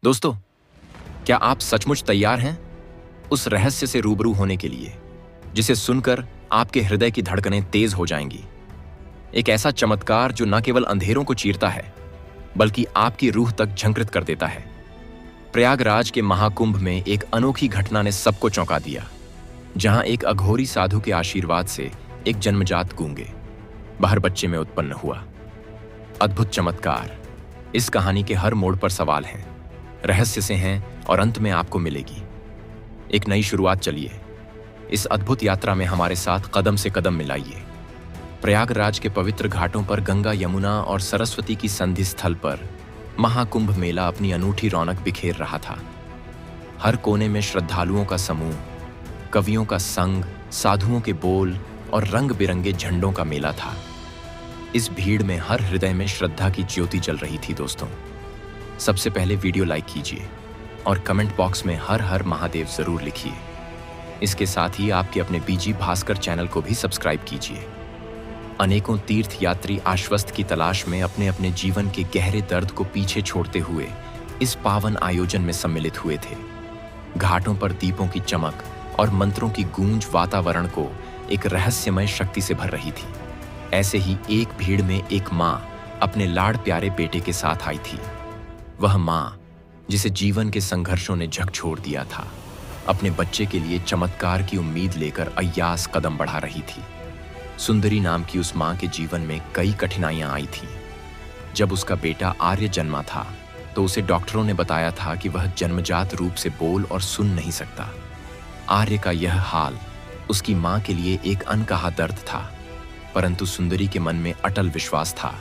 दोस्तों, क्या आप सचमुच तैयार हैं उस रहस्य से रूबरू होने के लिए जिसे सुनकर आपके हृदय की धड़कनें तेज हो जाएंगी? एक ऐसा चमत्कार जो न केवल अंधेरों को चीरता है बल्कि आपकी रूह तक झंकृत कर देता है। प्रयागराज के महाकुंभ में एक अनोखी घटना ने सबको चौंका दिया, जहां एक अघोरी साधु के आशीर्वाद से एक जन्मजात गूंगे बहर बच्चे में उत्पन्न हुआ। अद्भुत चमत्कार इस कहानी के हर मोड़ पर सवाल हैं, रहस्य से हैं और अंत में आपको मिलेगी एक नई शुरुआत। चलिए इस अद्भुत यात्रा में हमारे साथ कदम से कदम मिलाइए। प्रयागराज के पवित्र घाटों पर गंगा, यमुना और सरस्वती की संधि स्थल पर महाकुंभ मेला अपनी अनूठी रौनक बिखेर रहा था। हर कोने में श्रद्धालुओं का समूह, कवियों का संग, साधुओं के बोल और रंग बिरंगे झंडों का मेला था। इस भीड़ में हर हृदय में श्रद्धा की ज्योति जल रही थी। दोस्तों, सबसे पहले वीडियो लाइक कीजिए और कमेंट बॉक्स में हर हर महादेव जरूर लिखिए। इसके साथ ही आपके अपने बीजी भास्कर चैनल को भी सब्सक्राइब कीजिए। अनेकों तीर्थ यात्री आश्वस्त की तलाश में अपने अपने जीवन के गहरे दर्द को पीछे छोड़ते हुए इस पावन आयोजन में सम्मिलित हुए थे। घाटों पर दीपों की चमक और मंत्रों की गूंज वातावरण को एक रहस्यमय शक्ति से भर रही थी। ऐसे ही एक भीड़ में एक माँ अपने लाड़ प्यारे बेटे के साथ आई थी। वह माँ जिसे जीवन के संघर्षों ने झकझोर दिया था, अपने बच्चे के लिए चमत्कार की उम्मीद लेकर अय्यास कदम बढ़ा रही थी। सुंदरी नाम की उस माँ के जीवन में कई कठिनाइयां आई थीं। जब उसका बेटा आर्य जन्मा था तो उसे डॉक्टरों ने बताया था कि वह जन्मजात रूप से बोल और सुन नहीं सकता। आर्य का यह हाल उसकी माँ के लिए एक अनकहा दर्द था, परंतु सुंदरी के मन में अटल विश्वास था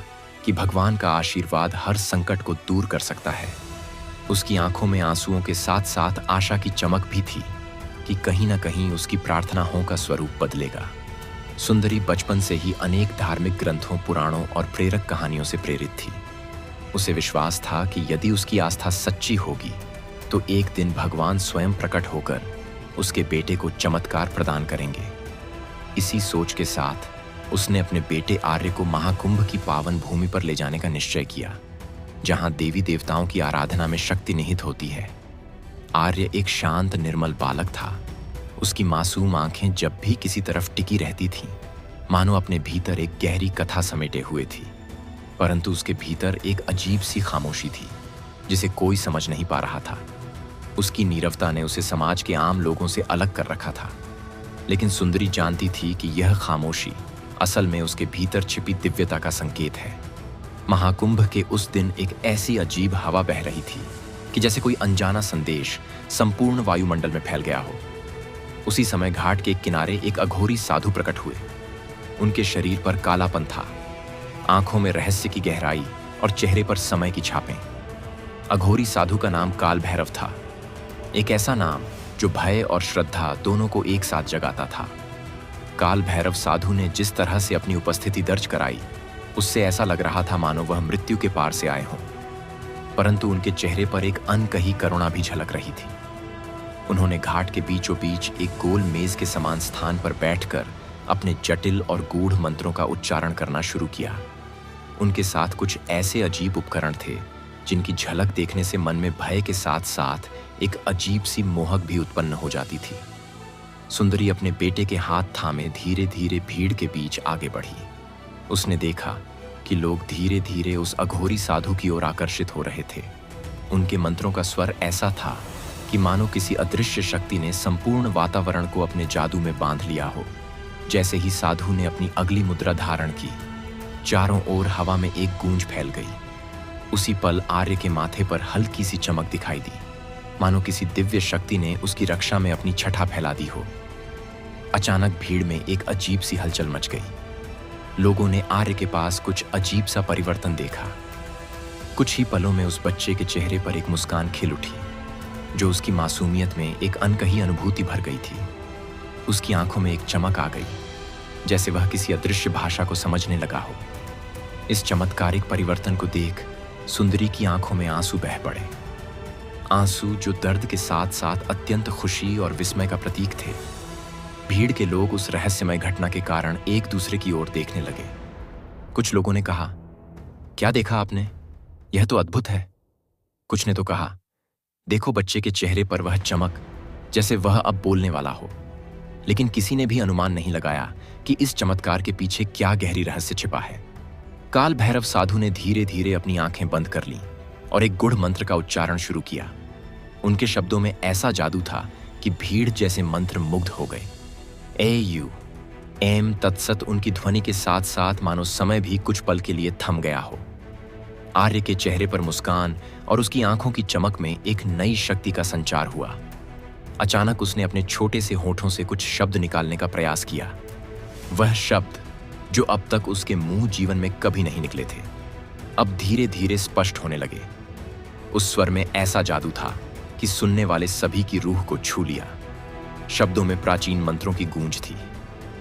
कि भगवान का आशीर्वाद हर संकट को दूर कर सकता है। उसकी आंखों में आंसुओं के साथ साथ आशा की चमक भी थी कि कहीं न कहीं उसकी प्रार्थनाओं का स्वरूप बदलेगा। सुंदरी बचपन से ही अनेक धार्मिक ग्रंथों, पुराणों और प्रेरक कहानियों से प्रेरित थी। उसे विश्वास था कि यदि उसकी आस्था सच्ची होगी तो एक दिन भगवान स्वयं प्रकट होकर उसके बेटे को चमत्कार प्रदान करेंगे। इसी सोच के साथ उसने अपने बेटे आर्य को महाकुंभ की पावन भूमि पर ले जाने का निश्चय किया, जहां देवी देवताओं की आराधना में शक्ति निहित होती है। आर्य एक शांत निर्मल बालक था। उसकी मासूम आंखें जब भी किसी तरफ टिकी रहती थीं, मानो अपने भीतर एक गहरी कथा समेटे हुए थी, परंतु उसके भीतर एक अजीब सी खामोशी थी जिसे कोई समझ नहीं पा रहा था। उसकी नीरवता ने उसे समाज के आम लोगों से अलग कर रखा था, लेकिन सुंदरी जानती थी कि यह खामोशी असल में उसके भीतर छिपी दिव्यता का संकेत है। महाकुंभ के उस दिन एक ऐसी अजीब हवा बह रही थी कि जैसे कोई अनजाना संदेश संपूर्ण वायुमंडल में फैल गया हो। उसी समय घाट के किनारे एक अघोरी साधु प्रकट हुए। उनके शरीर पर कालापन था, आंखों में रहस्य की गहराई और चेहरे पर समय की छापें। अघोरी साधु का नाम काल भैरव था, एक ऐसा नाम जो भय और श्रद्धा दोनों को एक साथ जगाता था। काल भैरव साधु ने जिस तरह से अपनी उपस्थिति दर्ज कराई, उससे ऐसा लग रहा था मानो वह मृत्यु के पार से आए हों, परंतु उनके चेहरे पर एक अनकही करुणा भी झलक रही थी। उन्होंने घाट के बीचों बीच एक गोल मेज के समान स्थान पर बैठकर अपने जटिल और गूढ़ मंत्रों का उच्चारण करना शुरू किया। उनके साथ कुछ ऐसे अजीब उपकरण थे जिनकी झलक देखने से मन में भय के साथ साथ एक अजीब सी मोहक भी उत्पन्न हो जाती थी। सुंदरी अपने बेटे के हाथ थामे धीरे धीरे भीड़ के बीच आगे बढ़ी। उसने देखा कि लोग धीरे धीरे उस अघोरी साधु की ओर आकर्षित हो रहे थे। उनके मंत्रों का स्वर ऐसा था कि मानो किसी अदृश्य शक्ति ने संपूर्ण वातावरण को अपने जादू में बांध लिया हो। जैसे ही साधु ने अपनी अगली मुद्रा धारण की, चारों ओर हवा में एक गूंज फैल गई। उसी पल आर्य के माथे पर हल्की सी चमक दिखाई दी, मानो किसी दिव्य शक्ति ने उसकी रक्षा में अपनी छठा फैला दी हो। अचानक भीड़ में एक अजीब सी हलचल मच गई। लोगों ने आर्य के पास कुछ अजीब सा परिवर्तन देखा। कुछ ही पलों में उस बच्चे के चेहरे पर एक मुस्कान खिल उठी, जो उसकी मासूमियत में एक अनकही अनुभूति भर गई थी। उसकी आंखों में एक चमक आ गई, जैसे वह किसी अदृश्य भाषा को समझने लगा हो। इस चमत्कारिक परिवर्तन को देख सुंदरी की आंखों में आंसू बह पड़े, आंसू जो दर्द के साथ साथ अत्यंत खुशी और विस्मय का प्रतीक थे। भीड़ के लोग उस रहस्यमय घटना के कारण एक दूसरे की ओर देखने लगे। कुछ लोगों ने कहा, क्या देखा आपने? यह तो अद्भुत है। कुछ ने तो कहा, देखो बच्चे के चेहरे पर वह चमक, जैसे वह अब बोलने वाला हो। लेकिन किसी ने भी अनुमान नहीं लगाया कि इस चमत्कार के पीछे क्या गहरी रहस्य छिपा है। काल भैरव साधु ने धीरे धीरे अपनी आंखें बंद कर लीं और एक गूढ़ मंत्र का उच्चारण शुरू किया। उनके शब्दों में ऐसा जादू था कि भीड़ जैसे मंत्र मुग्ध हो गए। ए यू एम तत्सत उनकी ध्वनि के साथ साथ मानो समय भी कुछ पल के लिए थम गया हो। आर्य के चेहरे पर मुस्कान और उसकी आंखों की चमक में एक नई शक्ति का संचार हुआ। अचानक उसने अपने छोटे से होठों से कुछ शब्द निकालने का प्रयास किया। वह शब्द जो अब तक उसके मुंह जीवन में कभी नहीं निकले थे, अब धीरे धीरे स्पष्ट होने लगे। उस स्वर में ऐसा जादू था कि सुनने वाले सभी की रूह को छू लिया। शब्दों में प्राचीन मंत्रों की गूंज थी,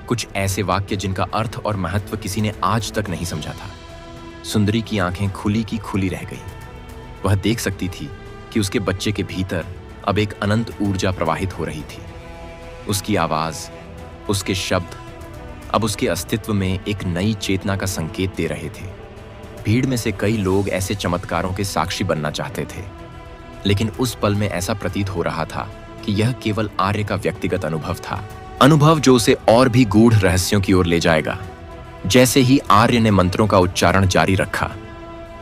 कुछ ऐसे वाक्य जिनका अर्थ और महत्व किसी ने आज तक नहीं समझा था। सुंदरी की आंखें खुली की खुली रह गईं। वह देख सकती थी कि उसके बच्चे के भीतर अब एक अनंत ऊर्जा प्रवाहित हो रही थी। उसकी आवाज, उसके शब्द अब उसके अस्तित्व में एक नई चेतना का संकेत दे रहे थे। भीड़ में से कई लोग ऐसे चमत्कारों के साक्षी बनना चाहते थे, लेकिन उस पल में ऐसा प्रतीत हो रहा था कि यह केवल आर्य का व्यक्तिगत अनुभव था, अनुभव जो उसे और भी गूढ़ रहस्यों की ओर ले जाएगा। जैसे ही आर्य ने मंत्रों का उच्चारण जारी रखा,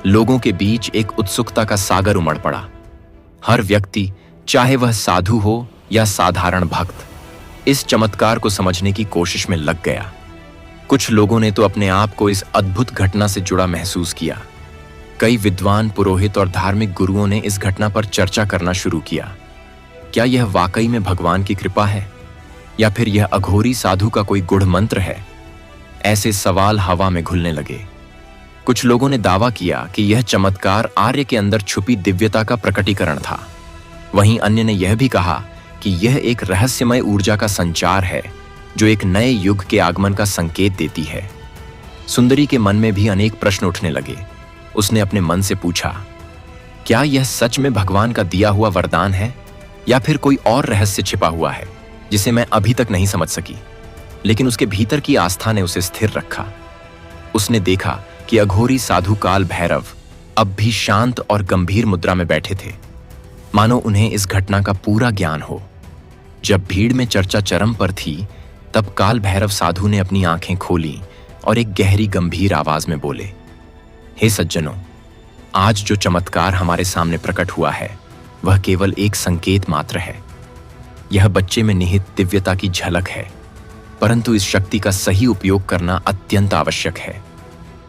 लोगों के बीच एक उत्सुकता का सागर उमड़ पड़ा। हर व्यक्ति, चाहे वह साधु हो या साधारण भक्त, इस चमत्कार को समझने की कोशिश में लग गया। कुछ लोगों ने तो अपने आप को इस अद्भुत घटना से जुड़ा महसूस किया। कई विद्वान पुरोहित और धार्मिक गुरुओं ने इस घटना पर चर्चा करना शुरू किया। क्या यह वाकई में भगवान की कृपा है, या फिर यह अघोरी साधु का कोई गूढ़ मंत्र है? ऐसे सवाल हवा में घुलने लगे। कुछ लोगों ने दावा किया कि यह चमत्कार आर्य के अंदर छुपी दिव्यता का प्रकटीकरण था। वहीं अन्य ने यह भी कहा कि यह एक रहस्यमय ऊर्जा का संचार है जो एक नए युग के आगमन का संकेत देती है। सुंदरी के मन में भी अनेक प्रश्न उठने लगे। उसने अपने मन से पूछा, क्या यह सच में भगवान का दिया हुआ वरदान है, या फिर कोई और रहस्य छिपा हुआ है जिसे मैं अभी तक नहीं समझ सकी? लेकिन उसके भीतर की आस्था ने उसे स्थिर रखा। उसने देखा कि अघोरी साधु काल भैरव अब भी शांत और गंभीर मुद्रा में बैठे थे, मानो उन्हें इस घटना का पूरा ज्ञान हो। जब भीड़ में चर्चा चरम पर थी, तब काल भैरव साधु ने अपनी आंखें खोली और एक गहरी गंभीर आवाज में बोले, हे सज्जनों, आज जो चमत्कार हमारे सामने प्रकट हुआ है वह केवल एक संकेत मात्र है। यह बच्चे में निहित दिव्यता की झलक है, परंतु इस शक्ति का सही उपयोग करना अत्यंत आवश्यक है।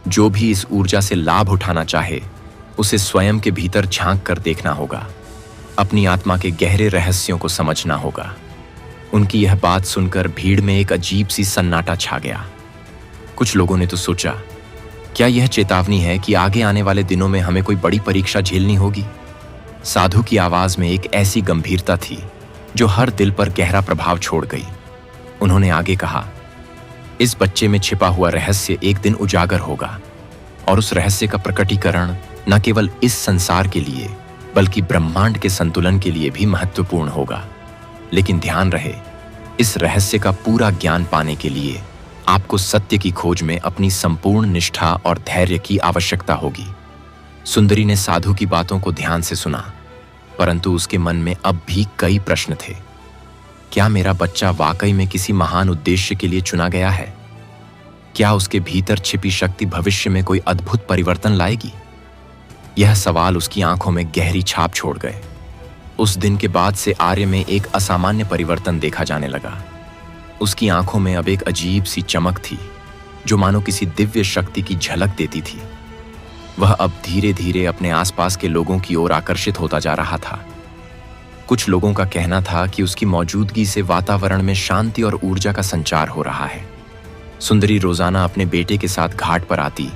जो भी इस ऊर्जा से लाभ उठाना चाहे, उसे स्वयं के भीतर झांक कर देखना होगा, अपनी आत्मा के गहरे रहस्यों को समझना होगा। उनकी यह बात सुनकर भीड़ में एक अजीब सी सन्नाटा छा गया। कुछ लोगों ने तो सोचा, क्या यह चेतावनी है कि आगे आने वाले दिनों में हमें कोई बड़ी परीक्षा झेलनी होगी? साधु की आवाज में एक ऐसी गंभीरता थी जो हर दिल पर गहरा प्रभाव छोड़ गई। उन्होंने आगे कहा, इस बच्चे में छिपा हुआ रहस्य एक दिन उजागर होगा, और उस रहस्य का प्रकटीकरण न केवल इस संसार के लिए बल्कि ब्रह्मांड के संतुलन के लिए भी महत्वपूर्ण होगा। लेकिन ध्यान रहे, इस रहस्य का पूरा ज्ञान पाने के लिए आपको सत्य की खोज में अपनी संपूर्ण निष्ठा और धैर्य की आवश्यकता होगी। सुंदरी ने साधु की बातों को ध्यान से सुना, परंतु उसके मन में अब भी कई प्रश्न थे। क्या मेरा बच्चा वाकई में किसी महान उद्देश्य के लिए चुना गया है? क्या उसके भीतर छिपी शक्ति भविष्य में कोई अद्भुत परिवर्तन लाएगी? यह सवाल उसकी आंखों में गहरी छाप छोड़ गए। उस दिन के बाद से आर्य में एक असामान्य परिवर्तन देखा जाने लगा। उसकी आंखों में अब एक अजीब सी चमक थी जो मानो किसी दिव्य शक्ति की झलक देती थी। वह अब धीरे धीरे अपने आसपास के लोगों की ओर आकर्षित होता जा रहा था। कुछ लोगों का कहना था कि उसकी मौजूदगी से वातावरण में शांति और ऊर्जा का संचार हो रहा है। सुंदरी रोजाना अपने बेटे के साथ घाट पर आती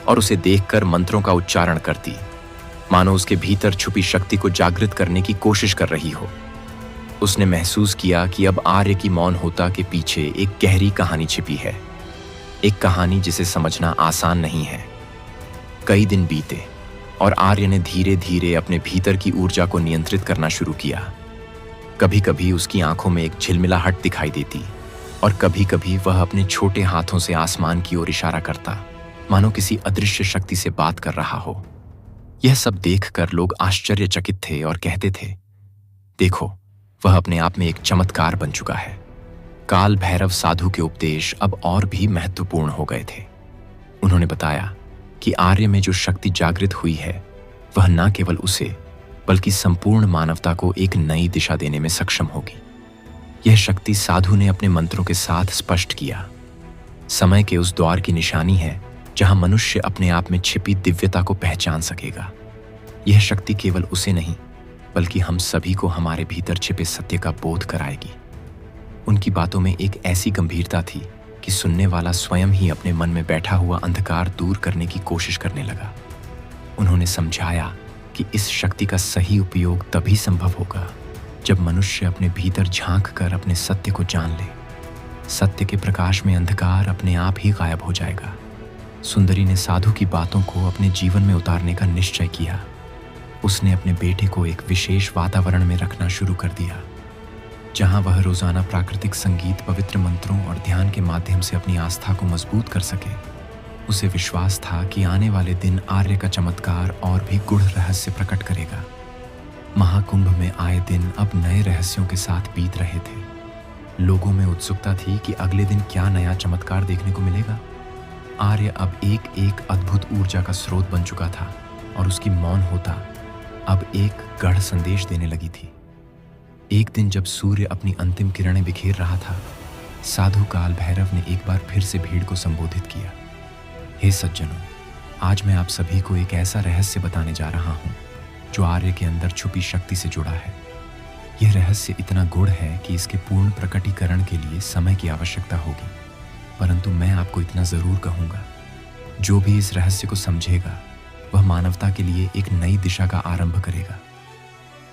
और उसे देखकर मंत्रों का उच्चारण करती, मानो उसके भीतर छुपी शक्ति को जागृत करने की कोशिश कर रही हो। उसने महसूस किया कि अब आर्य की मौन होता के पीछे एक गहरी कहानी छिपी है, एक कहानी जिसे समझना आसान नहीं है। कई दिन बीते और आर्य ने धीरे धीरे अपने भीतर की ऊर्जा को नियंत्रित करना शुरू किया। कभी कभी उसकी आंखों में एक झिलमिलाहट दिखाई देती और कभी कभी वह अपने छोटे हाथों से आसमान की ओर इशारा करता, मानो किसी अदृश्य शक्ति से बात कर रहा हो। यह सब देखकर लोग आश्चर्यचकित थे और कहते थे, देखो, वह अपने आप में एक चमत्कार बन चुका है। काल भैरव साधु के उपदेश अब और भी महत्वपूर्ण हो गए थे। उन्होंने बताया कि आर्य में जो शक्ति जागृत हुई है वह न केवल उसे बल्कि संपूर्ण मानवता को एक नई दिशा देने में सक्षम होगी। यह शक्ति साधु ने अपने मंत्रों के साथ स्पष्ट किया। समय के उस द्वार की निशानी है जहां मनुष्य अपने आप में छिपी दिव्यता को पहचान सकेगा। यह शक्ति केवल उसे नहीं बल्कि हम सभी को हमारे भीतर छिपे सत्य का बोध कराएगी। उनकी बातों में एक ऐसी गंभीरता थी कि सुनने वाला स्वयं ही अपने मन में बैठा हुआ अंधकार दूर करने की कोशिश करने लगा। उन्होंने समझाया कि इस शक्ति का सही उपयोग तभी संभव होगा जब मनुष्य अपने भीतर झांक कर अपने सत्य को जान ले। सत्य के प्रकाश में अंधकार अपने आप ही गायब हो जाएगा। सुंदरी ने साधु की बातों को अपने जीवन में उतारने का निश्चय किया। उसने अपने बेटे को एक विशेष वातावरण में रखना शुरू कर दिया, जहां वह रोजाना प्राकृतिक संगीत, पवित्र मंत्रों और ध्यान के माध्यम से अपनी आस्था को मजबूत कर सके। उसे विश्वास था कि आने वाले दिन आर्य का चमत्कार और भी गूढ़ रहस्य प्रकट करेगा। महाकुंभ में आए दिन अब नए रहस्यों के साथ बीत रहे थे। लोगों में उत्सुकता थी कि अगले दिन क्या नया चमत्कार देखने को मिलेगा। आर्य अब एक एक अद्भुत ऊर्जा का स्रोत बन चुका था और उसकी मौन होता अब एक गढ़ संदेश देने लगी थी। एक दिन जब सूर्य अपनी अंतिम किरणें बिखेर रहा था, साधु काल भैरव ने एक बार फिर से भीड़ को संबोधित किया। हे सज्जनों, आज मैं आप सभी को एक ऐसा रहस्य बताने जा रहा हूं जो आर्य के अंदर छुपी शक्ति से जुड़ा है। यह रहस्य इतना गूढ़ है कि इसके पूर्ण प्रकटीकरण के लिए समय की आवश्यकता होगी, परंतु मैं आपको इतना जरूर कहूंगा, जो भी इस रहस्य को समझेगा वह मानवता के लिए एक नई दिशा का आरंभ करेगा।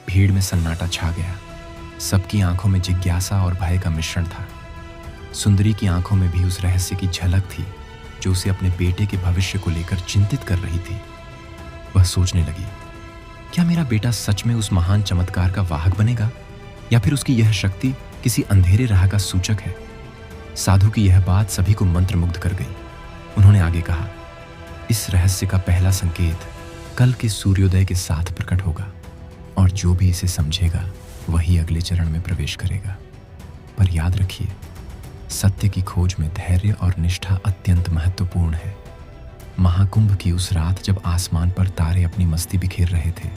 भीड़ में सन्नाटा छा गया। सबकी आंखों में जिज्ञासा और भय का मिश्रण था। सुंदरी की आंखों में भी उस रहस्य की झलक थी जो उसे अपने बेटे के भविष्य को लेकर चिंतित कर रही थी। वह सोचने लगी, क्या मेरा बेटा सच में उस महान चमत्कार का वाहक बनेगा, या फिर उसकी यह शक्ति किसी अंधेरे राह का सूचक है। साधु की यह बात सभी को मंत्रमुग्ध कर गई। उन्होंने आगे कहा, इस रहस्य का पहला संकेत कल के सूर्योदय के साथ प्रकट होगा, और जो भी इसे समझेगा वही अगले चरण में प्रवेश करेगा। पर याद रखिए, सत्य की खोज में धैर्य और निष्ठा अत्यंत महत्वपूर्ण है। महाकुंभ की उस रात जब आसमान पर तारे अपनी मस्ती बिखेर रहे थे,